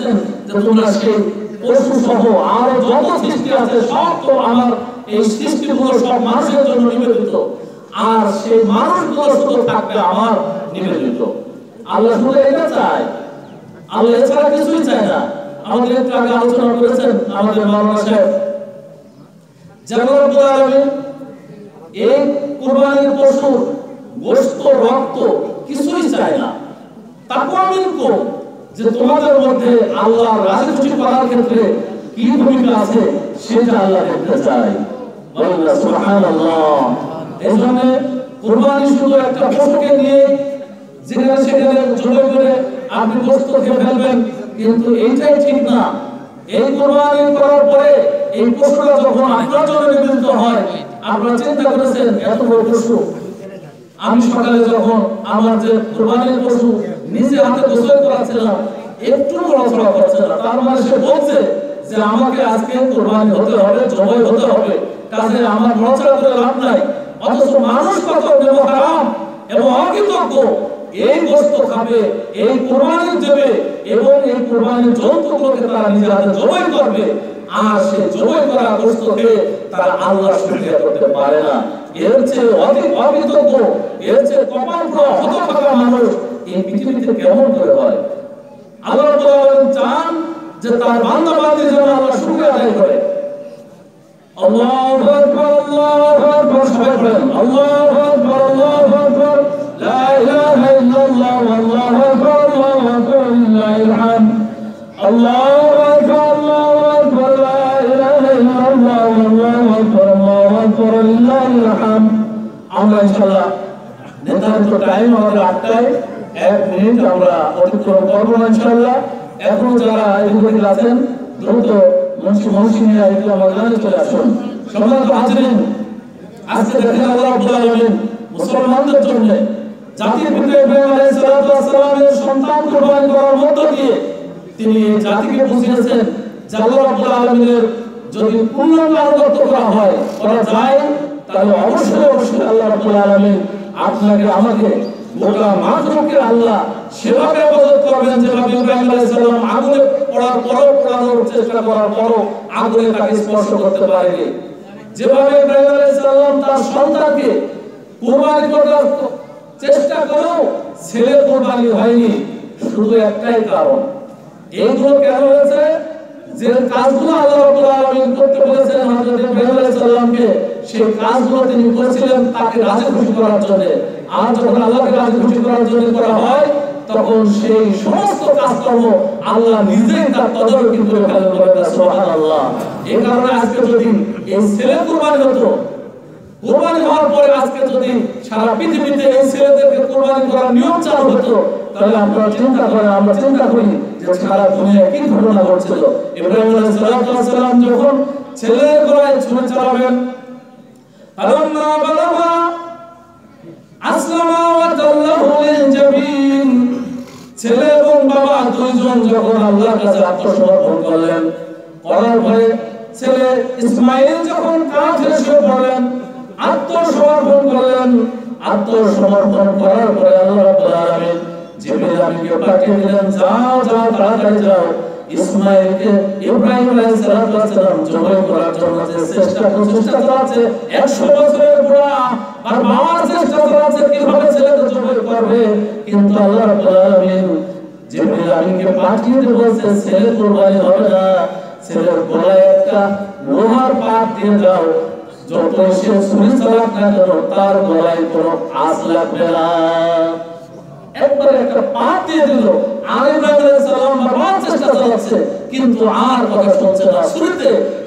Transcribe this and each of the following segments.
বলতেছেন যে তোমরা সেই পশু সহ আরো যত সৃষ্টি আছে সব তো আমার এই সৃষ্টিগুলো সব মানুষের জন্য নিবেদিত, আর সেই মানুষগুলো শুধু থাকবে আমার নিবেদিত। আল্লাহ শুধু এটা চায়, আল্লাহ এছাড়া কিছুই চায় না। আমাদের একটু আগে আলোচনা করেছেন আমাদের মাওলানা সাহেব, রব্বুল আলামিন এই কুরবানির পশুর গোশত রক্ত কিছুই চায় না। তাকওয়া মিনকুম, যে তোমাদের মধ্যে আল্লাহর রাজি খুশি করার ক্ষেত্রে কি ভূমিকা আছে সেটা আল্লাহ দেখতে চায়। বলেন না সুবহানাল্লাহ। এইজন্য কুরবানি শুধু একটা পশুকে নিয়ে যেখানে সেখানে জবাই করে আপনি গোশত খেয়ে ফেলবেন, কিন্তু এইটাই ঠিক না। এই কুরবানি করার পরে এই পশুটা যখন আপনার জন্য নিবেদিত হয়, আপনারা চিন্তা করেছেন এত বড় পশু, আমি সকালে যখন আমার যে কুরবানির পশু নিজে হাতে গোসল করাচ্ছিলাম একটু নড়াচড়া করছে না, তার মানে সে বলছে যে আমাকে আজকে কুরবানি হতে হবে, জবাই হতে হবে, কাজে আমার নড়াচড়া করে লাভ নাই। অথচ মানুষ কত বেহারাম এবং অকৃতজ্ঞ, এই গোশত খাবে, এই কুরবানি দেবে এবং এই কুরবানির জন্তুগুলোকে তারা নিজের হাতে জবাই করবে, আর সে জবাই করা গোশত খেয়ে তারা আল্লাহর শুকরিয়া করতে পারে না। এর চেয়ে অধিক অকৃতজ্ঞ, এর চেয়ে কপাল পোড়া হতভাগা মানুষ এই পৃথিবীতে কেমন করে হয়? আল্লাহ রাব্বুল আলামিন চান যে তার বান্দা বান্দী যেন আল্লাহর শুকরিয়া আদায় করে। আল্লাহু আকবার, আল্লাহু আকবার, সবাই বলেন আল্লাহু আকবার, আল্লাহু আকবার, লা ইলাহা ইল্লাল্লাহ, আল্লাহু আকবার, আল্লাহু আকবার, লিল্লাহিল হামদ, আল্লাহু আকবার, আল্লাহু আকবার, লা ইলাহা ইল্লাল্লাহ, আল্লাহু আকবার, আল্লাহু আকবার, লিল্লাহিল হামদ। আমরা ইনশাআল্লাহ নির্ধারিত টাইম আমাদের 8টায় 1 মিনিট আমরা অতিক্রম করবো না ইনশাআল্লাহ। এখন যারা এদিকে আছেন দ্রুত মনসি নিয়ে একটু আমাদের জানিয়ে চলে আসুন। সম্মানিত হাজিরিন, আজকে দেখেন আল্লাহ রাব্বুল আলামিন মুসলমানদের জন্য জাতির পিতা ইব্রাহিম আলাইহিস সালামের সন্তান কুরবানি করার মধ্য দিয়ে তিনি জাতিকে বুঝিয়েছেন যে আল্লাহ রাব্বুল আলামিনের যদি পূর্ণাঙ্গ আনুগত্য করা যায়, তাহলে অবশ্যই আল্লাহ রাব্বুল আলামিন আপনাকে আমাকে গোটা মাখলুককে আল্লাহ সেভাবে ইবাদত করবেন যেভাবে ইব্রাহিম আলাইহিস সালাম আগুনে পড়ার পরও, পোড়ানোর চেষ্টা করার পরও আগুনে তাকে স্পর্শ করতে পারেনি। যেভাবে ইব্রাহিম আলাইহিস সালাম তার সন্তানকে কুরবানি করার চেষ্টা করেও ছেলে কুরবানি হয়নি, শুধু একটাই কারণ। এইগুলো কেন হয়েছে? যে কাজগুলো আল্লাহ রাব্বুল আলামিন করতে বলেছেন হযরত ইব্রাহিম আলাইহিস সালামকে, সেই কাজগুলো তিনি করেছিলেন তাকে রাজি খুশি করার জন্য। আর যখন আল্লাহকে রাজি খুশি করার জন্য করা হয়, তখন সেই সমস্ত কাজকর্ম আল্লাহ নিজেই তার তদারকি করে ফেলেন। সুবহানাল্লাহ। এই কারণে আজকে যদি এই ছেলে কুরবানি হতো, কুরবানি হওয়ার পরে আজকে যদি সারা পৃথিবীতে এই ছেলেদেরকে কুরবানি করার নিয়ম চালু হতো, তাহলে আমরা চিন্তা করি যে সারা দুনিয়ায় কি ঘটনা ঘটছিল। ইব্রাহিম আলাইহিস সালাম যখন ছেলের গলায় ছুরি চালাবেন, আল্লাহ বালাগা আসলামা ওয়া তাল্লাহু লিল জাবিন, ছেলে এবং বাবা দুইজন যখন আল্লাহর কাছে আত্মসমর্পণ করলেন, করার পরে ছেলে ইসমাঈল যখন কাঁধে শুয়ে পড়লেন, আত্মসমর্পণ করলেন। আত্মসমর্পণ করার পরে আল্লাহ রাব্বুল আলামিন জিবরিল আমিনকে পাঠিয়ে দিলেন, যাও তাড়াতাড়ি যাও, ইসমাঈলকে ইব্রাহিম আলাইহিস সালাম জবাই করার জন্য যে প্রচেষ্টা চালাচ্ছে 100 বছরের বুড়া আর মারার চেষ্টা চালাচ্ছে কিভাবে ছেলেকে জবাই করবে, কিন্তু আল্লাহ রাব্বুল আলামিন জিবরিল আমিনকে পাঠিয়ে দিয়ে বলছে ছেলে কুরবানি হবে না, ছেলের গলায় একটা লোহার পাত দিয়ে দাও, যত সে ছুরি চালাক না কেন তার গলায় কোনো আঁচ লাগবে না। একবার একটা পাত দিয়ে দিল, আর ইব্রাহিম আলাইহিস সালাম বারবার চেষ্টা চালাচ্ছে, কিন্তু আর কথা শুনছে না।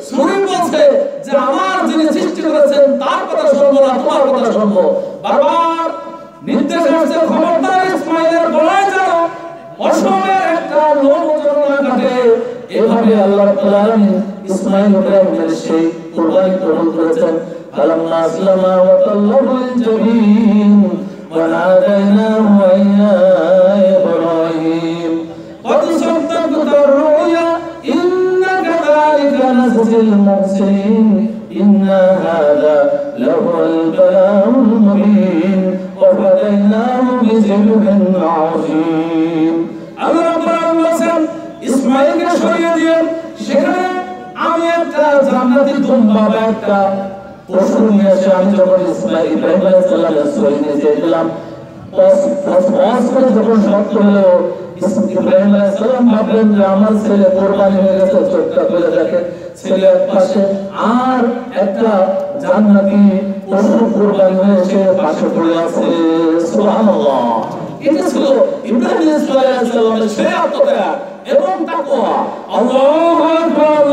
ছুরি বলছে যে আমার যিনি সৃষ্টি করেছেন তার কথা শুনবো না, তোমার কথা শুনবো। বারবার নির্দেশ আসছে, খবরদার ইসমাঈলের গলায় যেন অসমের একটা লোম যেন না কাটে। এভাবে আল্লাহ রাব্বুল আলামিন ইসমাঈল ইব্রাহিমের সেই কুরবানি কবুল করেছেন। ফালাম্মা আসলামা ওয়া তাল্লাহু লিল জাবিন ওয়া নাদাইনাহু ইয়া ইব্রাহিম قد صدقت الرؤيا إنا كذلك نجزي المحسنين إن هذا لهو البلاء المبين وفديناه بذبح عظيم। الله رب العالمين ইসমাঈলকে সরিয়ে দিয়ে সেখানে আমি একটা জান্নাতি দুম্বা বা একটা পশু নিয়ে এসে আমি যখন ইব্রাহিম আলাইহিস সালামের সরিয়ে নিয়ে যেলাম যখন শক্ত হলো ইব্রাহিম আলাইহিস সালাম ভাবলেন যে আমার ছেলে কোরবানি হয়ে গেছে, চোখটা খুলে দেখে ছেলে এক পাশে আর একটা জান্নাতি পশু কোরবানি হয়ে সে পাশে পড়ে আছে। সুবহানাল্লাহ। এটা ছিল ইব্রাহিম আলাইহিস সালামের সেই আত্মত্যাগ এবং তাকওয়া। আল্লাহু আকবার।